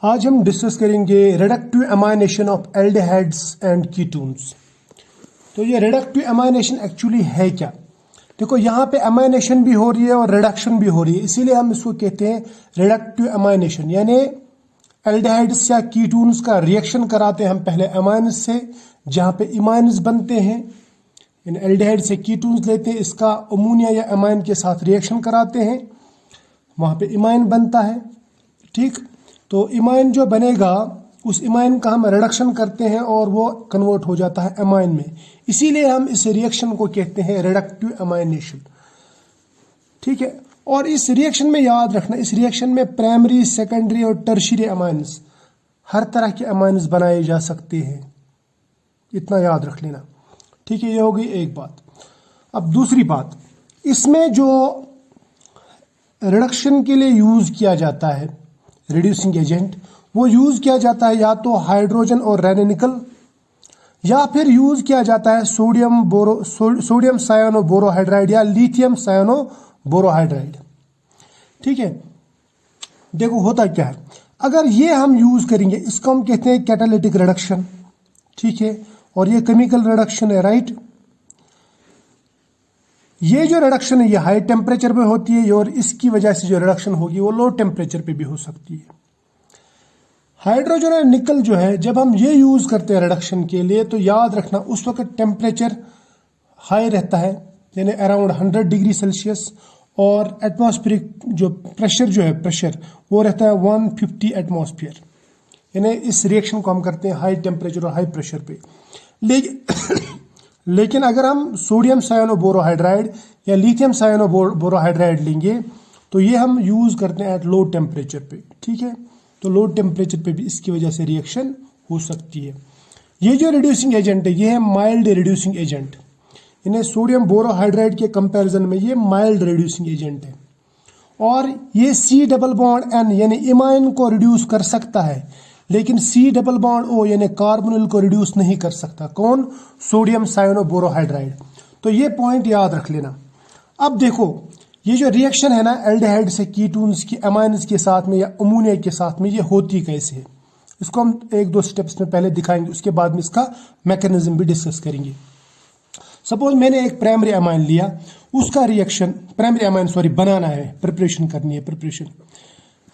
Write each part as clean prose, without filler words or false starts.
आज हम डिस्कस करेंगे reductive amination of aldehydes and ketones. तो ये रिडक्टिव एमाइनेशन एक्चुअली है क्या? देखो, यहाँ पे एमाइनेशन भी हो रही है और रिडक्शन भी हो रही है, इसीलिए हम इसको कहते हैं रिडक्टिव एमाइनेशन। यानी एल्डिहाइड्स या कीटोन्स का रिएक्शन कराते हैं हम पहले एमाइन्स से, जहाँ पे इमाइन्स बनते हैं। इन एल्डिहाइड से कीटोन्स लेते हैं, इसका अमोनिया या एमाइन के साथ रिएक्शन कराते हैं, वहाँ पे इमाइन बनता है। ठीक, तो इमाइन जो बनेगा उस इमाइन का हम रिडक्शन करते हैं और वो कन्वर्ट हो जाता है एमाइन में। इसीलिए हम इस रिएक्शन को कहते हैं रिडक्टिव एमाइनेशन। ठीक है, और इस रिएक्शन में याद रखना, इस रिएक्शन में प्राइमरी, सेकेंडरी और टर्शियरी अमाइन्स, हर तरह के अमाइन्स बनाए जा सकते हैं, इतना याद रख लेना। ठीक है, ये हो गई एक बात। अब दूसरी बात, इसमें जो रिडक्शन के लिए यूज किया जाता है रिड्यूसिंग एजेंट, वो यूज किया जाता है या तो हाइड्रोजन और रेनिकल, या फिर यूज किया जाता है सोडियम सायानो बोरोहाइड्राइड या लिथियम सायानो बोरोहाइड्राइड। ठीक है, देखो होता क्या है, अगर ये हम यूज करेंगे, इसको हम कहते हैं कैटालिटिक रिडक्शन। ठीक है, और ये केमिकल रिडक्शन है, राइट। ये जो रिडक्शन है ये हाई टेम्परेचर पे होती है, और इसकी वजह से जो रिडक्शन होगी वो लो टेम्परेचर पे भी हो सकती है। हाइड्रोजन और निकल जो है, जब हम ये यूज करते हैं रिडक्शन के लिए, तो याद रखना उस वक्त टेम्परेचर हाई रहता है, यानी अराउंड 100 डिग्री सेल्सियस, और एटमॉस्फेरिक जो है प्रेशर वो रहता है 150 एटमॉस्फेयर। यानी इस रिएक्शन को हम करते हैं हाई टेम्परेचर और हाई प्रेशर पे। लेकिन अगर हम सोडियम सायानो बोरोहाइड्राइड या लिथियम सायानो बोरोहाइड्राइड लेंगे, तो ये हम यूज करते हैं एट लो टेम्परेचर पे। ठीक है, तो लो टेम्परेचर पे भी इसकी वजह से रिएक्शन हो सकती है। ये जो रिड्यूसिंग एजेंट है, ये है माइल्ड रिड्यूसिंग एजेंट। इन्हें सोडियम बोरोहाइड्राइड के कंपैरिजन में ये माइल्ड रिड्यूसिंग एजेंट है, और ये C डबल बॉन्ड N यानी इमाइन को रिड्यूस कर सकता है, लेकिन C डबल बॉन्ड O यानी कार्बोनिल को रिड्यूस नहीं कर सकता। कौन? Sodium सायानो borohydride. तो ये पॉइंट याद रख लेना। अब देखो, ये जो रिएक्शन है ना एल्डिहाइड से कीटोन्स की अमाइन्स के साथ में या अमोनिया के साथ में, ये होती कैसे है, इसको हम एक दो स्टेप्स में पहले दिखाएंगे, उसके बाद में इसका मैकेनिज्म भी डिस्कस करेंगे। सपोज मैंने एक प्राइमरी अमाइन लिया, उसका रिएक्शन बनाना है, प्रिपरेशन करनी है, प्रिपरेशन।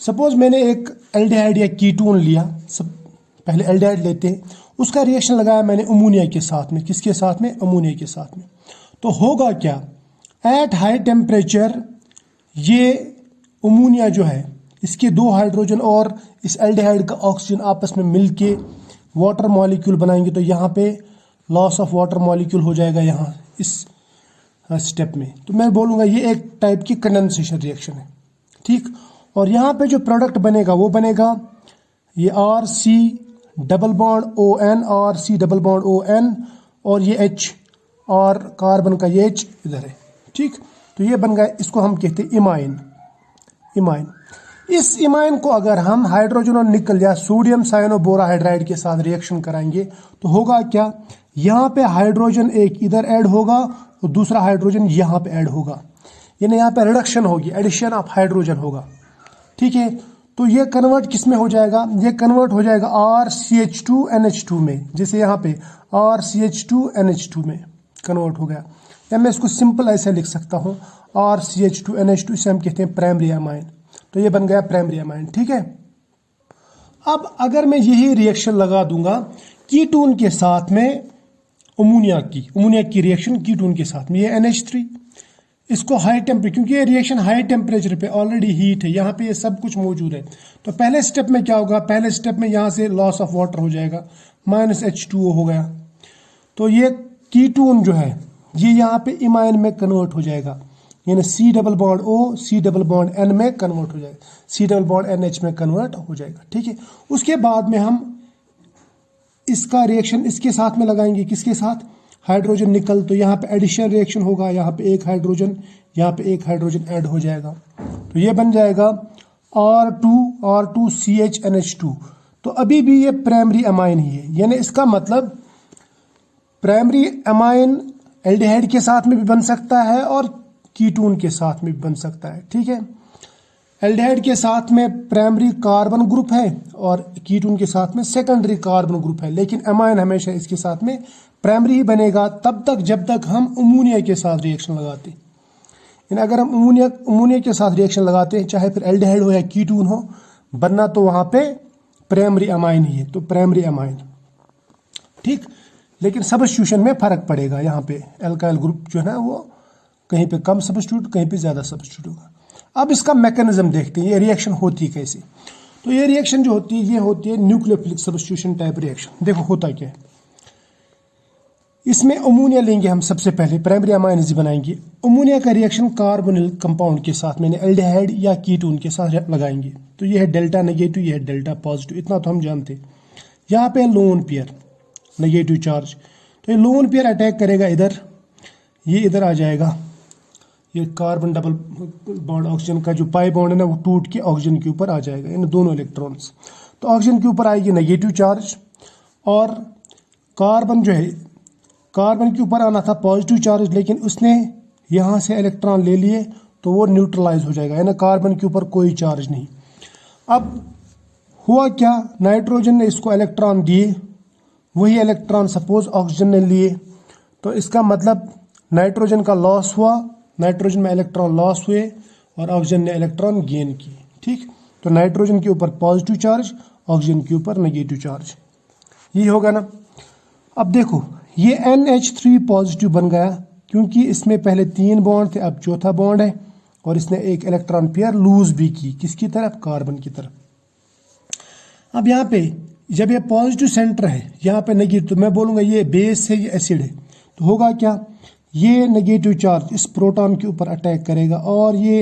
सपोज मैंने एक एल्डिहाइड या कीटोन लिया, पहले एल्डिहाइड लेते हैं, उसका रिएक्शन लगाया मैंने अमोनिया के साथ में। किसके साथ में? अमोनिया के साथ में। तो होगा क्या, एट हाई टेम्परेचर ये अमोनिया जो है, इसके दो हाइड्रोजन और इस एल्डिहाइड का ऑक्सीजन आपस में मिलके वाटर मॉलिक्यूल बनाएंगे। तो यहाँ पे लॉस ऑफ वाटर मॉलिक्यूल हो जाएगा यहाँ इस स्टेप में। तो मैं बोलूँगा ये एक टाइप की कंडेंसेशन रिएक्शन है। ठीक, और यहाँ पे जो प्रोडक्ट बनेगा वो बनेगा ये RC double bond ON, RC double bond ON, और ये H और कार्बन का ये H इधर है। ठीक, तो ये बन गया, इसको हम कहते हैं इमाइन। इस इमाइन को अगर हम हाइड्रोजन और निकल या सोडियम सायानो बोरोहाइड्राइड के साथ रिएक्शन कराएंगे, तो होगा क्या, यहाँ पे हाइड्रोजन एक इधर ऐड होगा और दूसरा हाइड्रोजन यहाँ पे ऐड होगा, यानी यहाँ पे रिडक्शन होगी, एडिशन ऑफ हाइड्रोजन होगा। ठीक है, तो ये कन्वर्ट किस में हो जाएगा? ये कन्वर्ट हो जाएगा RCH2NH2 में, जैसे यहाँ पे RCH2NH2 में कन्वर्ट हो गया। या मैं इसको सिंपल ऐसे लिख सकता हूँ, RCH2NH2, इसे हम कहते हैं प्राइमरी अमाइन। तो ये बन गया प्राइमरी अमाइन। ठीक है, अब अगर मैं यही रिएक्शन लगा दूंगा कीटोन के साथ में, अमोनिया की रिएक्शन कीटोन के साथ में, ये NH3, इसको हाई टेम्परेचर, क्योंकि ये रिएक्शन हाई टेम्परेचर पे ऑलरेडी हीट है, यहाँ पे ये सब कुछ मौजूद है। तो पहले स्टेप में क्या होगा, पहले स्टेप में यहाँ से लॉस ऑफ वाटर हो जाएगा, -H2O हो गया। तो ये कीटोन जो है ये यहाँ पे इमाइन में कन्वर्ट हो जाएगा, यानी C double bond O C double bond N में कन्वर्ट हो जाएगा, C डबल बॉन्ड NH में कन्वर्ट हो जाएगा। ठीक है, उसके बाद में हम इसका रिएक्शन इसके साथ में लगाएंगे, किसके साथ? हाइड्रोजन निकल। तो यहाँ पे एडिशन रिएक्शन होगा, यहाँ पे एक हाइड्रोजन, यहाँ पे एक हाइड्रोजन ऐड हो जाएगा। तो ये बन जाएगा R2CHNH2। तो अभी भी ये प्राइमरी अमाइन ही है, यानी इसका मतलब प्राइमरी अमाइन एल्डिहाइड के साथ में भी बन सकता है और कीटोन के साथ में भी बन सकता है। ठीक है, एल्डिहाइड के साथ में प्राइमरी कार्बन ग्रुप है और कीटोन के साथ में सेकेंडरी कार्बन ग्रुप है, लेकिन एमाइन हमेशा इसके साथ में प्राइमरी ही बनेगा तब तक जब तक हम अमोनिया के साथ रिएक्शन लगाते हैं। अगर हम अमोनिया के साथ रिएक्शन लगाते हैं, चाहे फिर एल्डिहाइड हो या कीटोन हो, बनना तो वहां पे प्राइमरी अमाइन ही है, तो प्राइमरी अमाइन, ठीक। लेकिन सब्स्टिट्यूशन में फर्क पड़ेगा। यहाँ पे एल्काइल ग्रुप जो है ना वो कहीं पे कम सब्स्टिट्यूट, कहीं पे ज्यादा सब्स्टिट्यूट होगा। अब इसका मैकेनिज्म देखते हैं, ये रिएक्शन होती कैसे। तो ये रिएक्शन जो होती है ये होती है न्यूक्लियोफिलिक सब्स्टिट्यूशन टाइप रिएक्शन। देखो होता क्या है, इसमें अमोनिया लेंगे हम सबसे पहले, प्राइमरी अमाइन्स बनाएंगे। अमोनिया का रिएक्शन कार्बोनिल कंपाउंड के साथ, मैंने एल्डिहाइड या कीटोन के साथ लगाएंगे। तो ये है डेल्टा नेगेटिव, ये है डेल्टा पॉजिटिव, इतना तो हम जानते। यहाँ पे लोन पेयर नेगेटिव चार्ज, तो ये लोन पेयर अटैक करेगा इधर, ये इधर आ जाएगा, ये कार्बन डबल बॉन्ड ऑक्सीजन का जो पाई बॉन्ड है ना वो टूट के ऑक्सीजन के ऊपर आ जाएगा, इन दोनों इलेक्ट्रॉन्स। तो ऑक्सीजन के ऊपर आएगी नेगेटिव चार्ज और कार्बन जो है, कार्बन के ऊपर आना था पॉजिटिव चार्ज, लेकिन उसने यहाँ से इलेक्ट्रॉन ले लिए तो वो न्यूट्रलाइज हो जाएगा, यानी कार्बन के ऊपर कोई चार्ज नहीं। अब हुआ क्या, नाइट्रोजन ने इसको इलेक्ट्रॉन दिए, वही इलेक्ट्रॉन सपोज ऑक्सीजन ने लिए, तो इसका मतलब नाइट्रोजन का लॉस हुआ, नाइट्रोजन में इलेक्ट्रॉन लॉस हुए और ऑक्सीजन ने इलेक्ट्रॉन गेन किए, ठीक। तो नाइट्रोजन के ऊपर पॉजिटिव चार्ज, ऑक्सीजन के ऊपर नेगेटिव चार्ज, ये होगा ना। अब देखो ये NH3 पॉजिटिव बन गया, क्योंकि इसमें पहले 3 बॉन्ड थे, अब चौथा बॉन्ड है, और इसने एक इलेक्ट्रॉन पेयर लूज भी की, किसकी तरफ, कार्बन की तरफ। अब यहाँ पे जब ये पॉजिटिव सेंटर है, यहाँ पे नेगेटिव, तो मैं बोलूंगा ये बेस है, ये एसिड है, तो होगा क्या, ये नेगेटिव चार्ज इस प्रोटॉन के ऊपर अटैक करेगा और ये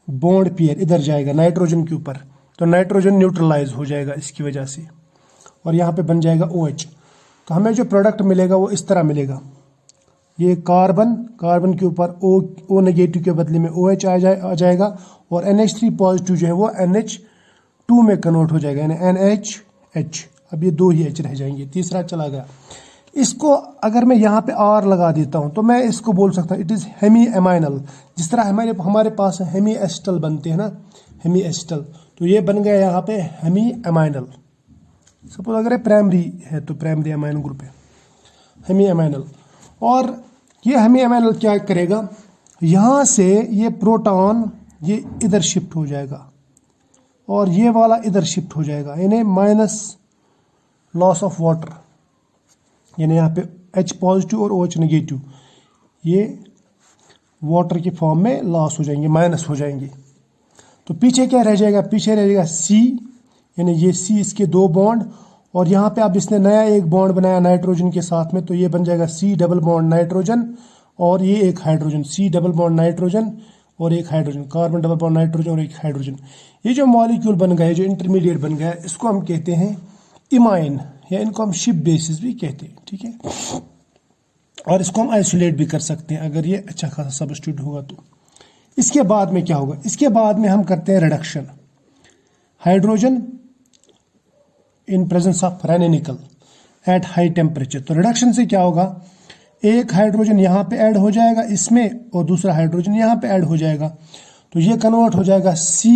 बॉन्ड पेयर इधर जाएगा नाइट्रोजन के ऊपर, तो नाइट्रोजन न्यूट्रलाइज हो जाएगा इसकी वजह से, और यहाँ पे बन जाएगा OH। तो हमें जो प्रोडक्ट मिलेगा वो इस तरह मिलेगा, ये कार्बन के ऊपर O नेगेटिव के बदले में OH आ जाएगा, और NH3 पॉजिटिव जो है वो NH2 में कन्वर्ट हो जाएगा, यानी NHH। अब ये 2 ही H रह जाएंगे, तीसरा चला गया। इसको अगर मैं यहाँ पे R लगा देता हूँ तो मैं इसको बोल सकता हूँ इट इज़ हेमी एमाइनल। जिस तरह हमारे पास हेमी एसिटल बनते हैं ना, हेमी एसिटल, तो ये बन गया यहाँ पे हेमी एमाइनल। सपोज अगर ये प्राइमरी है तो प्राइमरी अमाइन ग्रुप है, हेमी अमाइनल। और ये हेमी अमाइनल क्या करेगा, यहाँ से ये प्रोटॉन ये इधर शिफ्ट हो जाएगा और ये वाला इधर शिफ्ट हो जाएगा, यानी माइनस लॉस ऑफ वाटर, यानी यहाँ पे H पॉजिटिव और OH नेगेटिव, ये वाटर के फॉर्म में लॉस हो जाएंगे, माइनस हो जाएंगे। तो पीछे क्या रह जाएगा, पीछे रह जाएगा C, यानी ये C इसके 2 बॉन्ड, और यहाँ पे अब इसने नया एक बॉन्ड बनाया नाइट्रोजन के साथ में, तो ये बन जाएगा C डबल बॉन्ड नाइट्रोजन और ये एक hydrogen, C double bond nitrogen और एक hydrogen, carbon double bond nitrogen और एक हाइड्रोजन। ये जो मॉलिक्यूल बन गया, जो इंटरमीडिएट बन गया, इसको हम कहते हैं इमाइन, या इनको हम शिप बेसिस भी कहते हैं, ठीक है। और इसको हम आइसोलेट भी कर सकते हैं अगर ये अच्छा खासा सब्स्टिट्यूट होगा तो। इसके बाद में क्या होगा, इसके बाद में हम करते हैं reduction, hydrogen in presence of Raney nickel at high temperature. तो रिडक्शन से क्या होगा, एक हाइड्रोजन यहाँ पे ऐड हो जाएगा इसमें और दूसरा हाइड्रोजन यहाँ पे ऐड हो जाएगा, तो ये कन्वर्ट हो जाएगा C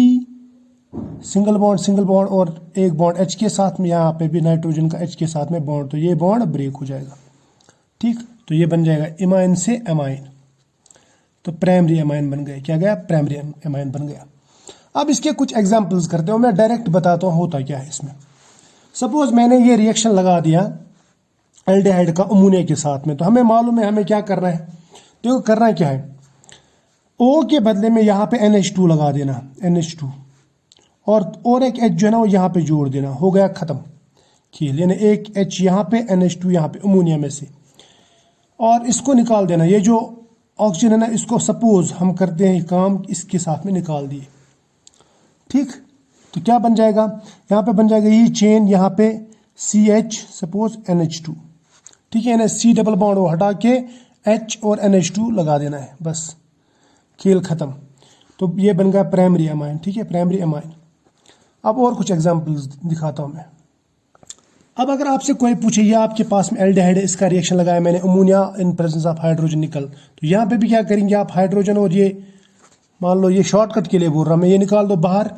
सिंगल बॉन्ड और एक बॉन्ड H के साथ में, यहाँ पे भी नाइट्रोजन का H के साथ में बॉन्ड, तो ये बॉन्ड ब्रेक हो जाएगा, ठीक। तो ये बन जाएगा इमाइन से एमाइन, तो प्राइमरी एमाइन बन गया, क्या गया, प्राइमरी एमाइन बन गया। अब इसके कुछ एग्जांपल्स करते हो, मैं डायरेक्ट बताता हूँ होता क्या है इसमें। सपोज मैंने ये रिएक्शन लगा दिया एल्डिहाइड का अमोनिया के साथ में, तो हमें मालूम है हमें क्या करना है। देखो करना क्या है, O के बदले में यहाँ पे NH2 लगा देना, NH2, और एक H जो है ना वो यहाँ पे जोड़ देना, हो गया खत्म खेल। यानी एक H यहाँ पे, NH2 यहाँ पे अमोनिया में से, और इसको निकाल देना। ये जो ऑक्सीजन है ना, इसको सपोज हम करते हैं काम इसके साथ में निकाल दिए, ठीक। तो क्या बन जाएगा, यहाँ पे बन जाएगा ये चेन, यहाँ पे CH सपोज NH2, ठीक है ना। C डबल बॉन्ड वो हटा के H और NH2 लगा देना है, बस खेल खत्म। तो ये बन गया प्राइमरी अमाइन, ठीक है, प्राइमरी अमाइन। अब और कुछ एग्जांपल्स दिखाता हूं मैं। अब अगर आपसे कोई पूछे, ये आपके पास में एल्डिहाइड है, इसका रिएक्शन लगाया मैंने ammonia in presence of hydrogen निकल, तो यहाँ पे भी क्या करेंगे आप, हाइड्रोजन और ये मान लो ये शॉर्टकट के लिए बोल रहा हूं मैं, ये निकाल दो बाहर,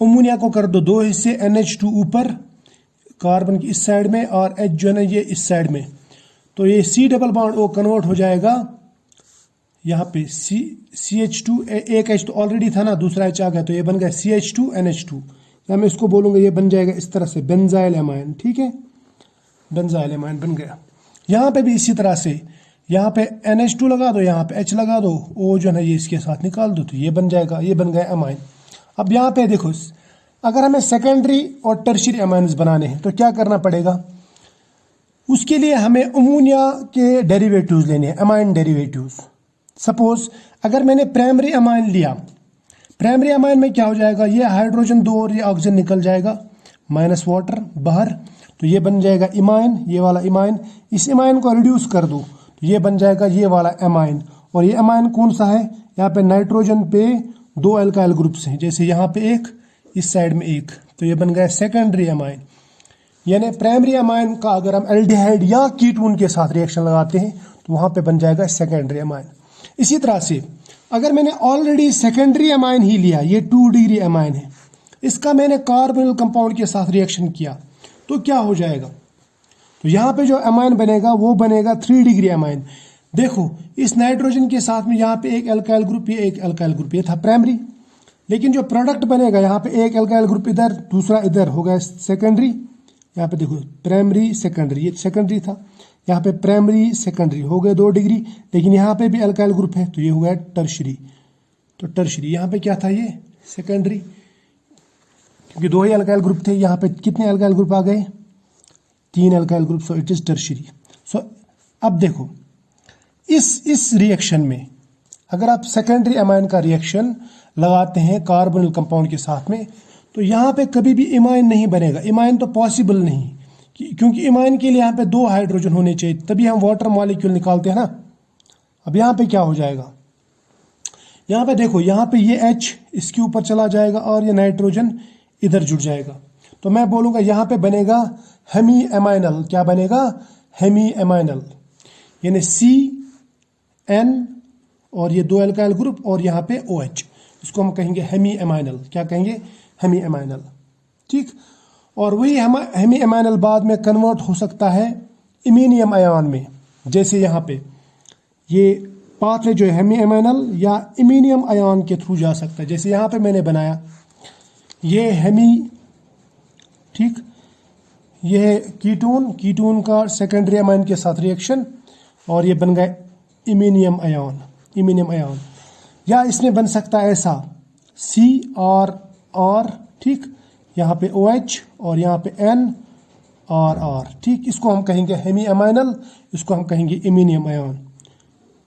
अमोनिया को कर दो 2 हिस्से, NH2 ऊपर कार्बन की इस साइड में और H जो है ना ये इस साइड में, तो ये C double bond O convert हो जाएगा यहाँ पे CH2, एक H तो ऑलरेडी था ना, दूसरा H आ गया, तो ये बन गया CH2 NH2, या मैं इसको बोलूंगा ये बन जाएगा इस तरह से बेंजाइल एमाइन। ठीक है, बेंजाइल एमाइन बन गया। यहाँ पे भी इसी तरह से, यहाँ पे NH2 लगा दो, यहाँ पे H लगा दो, O जो है ना ये इसके साथ निकाल दो, तो ये बन जाएगा, ये बन गया एमाइन। अब यहाँ पे देखो, अगर हमें सेकेंडरी और टर्शियरी एमाइन्स बनाने हैं तो क्या करना पड़ेगा, उसके लिए हमें अमोनिया के डेरिवेटिव्स लेने हैं, एमाइन डेरिवेटिव्स। सपोज अगर मैंने प्राइमरी एमाइन लिया, प्राइमरी एमाइन में क्या हो जाएगा, ये हाइड्रोजन 2 और ये ऑक्सीजन निकल जाएगा, माइनस वाटर बाहर, तो ये बन जाएगा इमाइन, ये वाला इमाइन। इस इमाइन को रिड्यूस कर दो तो ये बन जाएगा ये वाला एमाइन। और ये एमाइन कौन सा है, यहाँ पे नाइट्रोजन पे 2 अल्काइल ग्रुप्स हैं, जैसे यहाँ पे एक, इस साइड में एक, तो ये बन गया सेकेंडरी एमाइन। यानी प्राइमरी एमाइन का अगर हम एल्डिहाइड या कीटोन के साथ रिएक्शन लगाते हैं तो वहां पे बन जाएगा सेकेंडरी एमाइन। इसी तरह से अगर मैंने ऑलरेडी सेकेंडरी एमाइन ही लिया, ये 2 डिग्री एमाइन है, इसका मैंने कार्बोनिल कंपाउंड के साथ रिएक्शन किया तो क्या हो जाएगा, तो यहाँ पे जो एमाइन बनेगा वो बनेगा 3 डिग्री एमाइन। देखो इस नाइट्रोजन के साथ में यहाँ पे एक अल्काइल ग्रुप, ये एक अल्काइल ग्रुप, ये था प्राइमरी, लेकिन जो प्रोडक्ट बनेगा यहाँ पे एक अल्काइल ग्रुप इधर, दूसरा इधर, हो गया सेकेंडरी। यहाँ पे देखो प्राइमरी सेकेंडरी, ये सेकेंडरी था, यहाँ पे प्राइमरी सेकेंडरी हो गए 2 डिग्री, लेकिन यहाँ पे भी अल्काइल ग्रुप है तो ये हो गया टर्शरी। तो टर्शरी यहाँ पे क्या था, ये सेकेंडरी, क्योंकि 2 ही अल्काइल ग्रुप थे। यहाँ पे कितने अल्काइल ग्रुप आ गए, 3 alkyl group, so it is tertiary. सो अब देखो इस रिएक्शन में अगर आप सेकेंडरी एमाइन का रिएक्शन लगाते हैं कार्बोनिल कंपाउंड के साथ में, तो यहाँ पे कभी भी इमाइन नहीं बनेगा। इमाइन तो पॉसिबल नहीं, क्योंकि इमाइन के लिए यहाँ पे 2 हाइड्रोजन होने चाहिए, तभी हम वाटर मॉलिक्यूल निकालते हैं ना। अब यहाँ पे क्या हो जाएगा, यहाँ पे देखो, यहाँ पे ये H इसके ऊपर चला जाएगा और ये नाइट्रोजन इधर जुड़ जाएगा, तो मैं बोलूँगा यहाँ पे बनेगा हेमी एमाइनल। क्या बनेगा, हेमी एमाइनल, यानी CN और ये 2 अल्काइल ग्रुप और यहाँ पे OH, इसको हम कहेंगे हेमी एमाइनल। क्या कहेंगे, हेमी एमाइनल। ठीक, और वही हेमी एमाइनल बाद में कन्वर्ट हो सकता है इमीनियम आयन में, जैसे यहाँ पे ये पाथवे जो है हेमी एमाइनल या इमीनियम आयन के थ्रू जा सकता है, जैसे यहाँ पे मैंने बनाया ये हेमी, ठीक, ये कीटोन का सेकेंडरी अमाइन के साथ रिएक्शन, और ये बन गए इमीनियम आयन। या इसमें बन सकता है ऐसा CR, ठीक, यहाँ पे OH और यहाँ पे NR, ठीक, इसको हम कहेंगे हेमी अमाइनल, इसको हम कहेंगे इमीनियम आयन।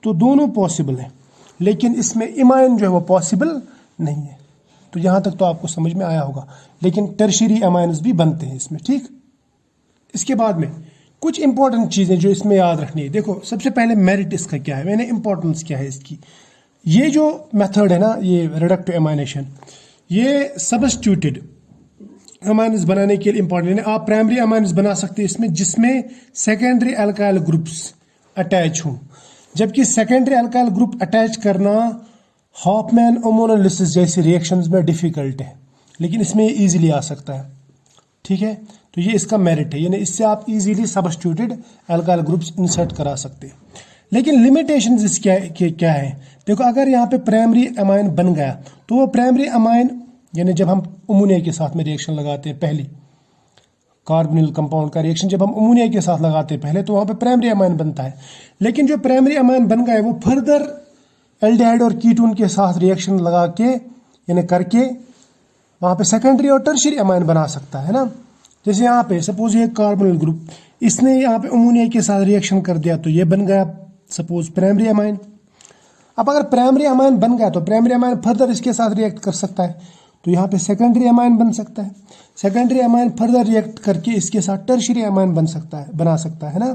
तो दोनों पॉसिबल है, लेकिन इसमें इमाइन जो है वो पॉसिबल नहीं है। तो यहाँ तक तो आपको समझ में आया होगा, लेकिन टर्शियरी अमाइन्स भी बनते हैं इसमें। ठीक, इसके बाद में कुछ इंपॉर्टेंट चीज़ें जो इसमें याद रखनी है। देखो सबसे पहले मेरिट इसका क्या है, मैंने इंपॉर्टेंस क्या है इसकी। ये जो मेथड है ना, ये रिडक्टिव एमाइनेशन, ये सब्स्टिट्यूटेड अमाइन्स बनाने के लिए इंपॉर्टेंट है। आप प्राइमरी अमाइन्स बना सकते हैं इसमें जिसमें सेकेंडरी अल्काइल ग्रुप्स अटैच हों, जबकि सेकेंडरी अल्काइल ग्रुप अटैच करना हॉफमैन अमोनोलिसिस जैसी रिएक्शंस में डिफिकल्ट है, लेकिन इसमें इजीली आ सकता है। ठीक है, तो ये इसका मेरिट है, यानी इससे आप easily substituted alkyl groups insert करा सकते हैं। लेकिन लिमिटेशंस इसके क्या है, देखो अगर यहाँ पे प्राइमरी अमाइन बन गया तो वो प्राइमरी अमाइन, यानी जब हम अमोनिया के साथ में रिएक्शन लगाते हैं, पहले कार्बोनिल कंपाउंड का रिएक्शन जब हम अमोनिया के साथ लगाते हैं पहले, तो वहाँ पे प्राइमरी अमाइन बनता है। लेकिन जो प्राइमरी अमाइन बन गया है वो फर्दर एल्डिहाइड और कीटोन के साथ रिएक्शन लगा के, यानी करके, वहाँ पे सेकेंडरी और टर्शियरी अमाइन बना सकता है ना। जैसे यहाँ पे सपोज ये कार्बोनिल ग्रुप, इसने यहाँ पे अमोनिया के साथ रिएक्शन कर दिया तो ये बन गया सपोज प्राइमरी अमाइन। अब अगर प्राइमरी अमाइन बन गया तो प्राइमरी अमाइन फर्दर इसके साथ रिएक्ट कर सकता है, तो यहाँ पे सेकेंडरी अमाइन बन सकता है। सेकेंडरी अमाइन फर्दर रिएक्ट करके इसके साथ टर्शियरी अमाइन बना सकता है ना,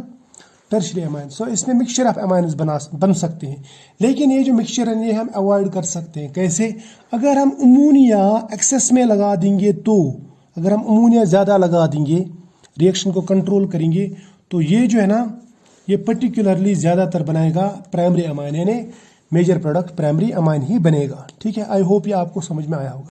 टर्शियरी अमाइन। सो इसमें मिक्सचर ऑफ अमाइन्स बन सकते हैं। लेकिन ये जो मिक्सचर है ये हम अवॉइड कर सकते हैं। कैसे, अगर हम अमोनिया एक्सेस में लगा देंगे, तो अगर हम अमोनिया ज़्यादा लगा देंगे, रिएक्शन को कंट्रोल करेंगे, तो ये जो है ना, ये पर्टिकुलरली ज़्यादातर बनाएगा प्राइमरी अमाइन, यानी मेजर प्रोडक्ट प्राइमरी अमाइन ही बनेगा। ठीक है, आई होप ये आपको समझ में आया होगा।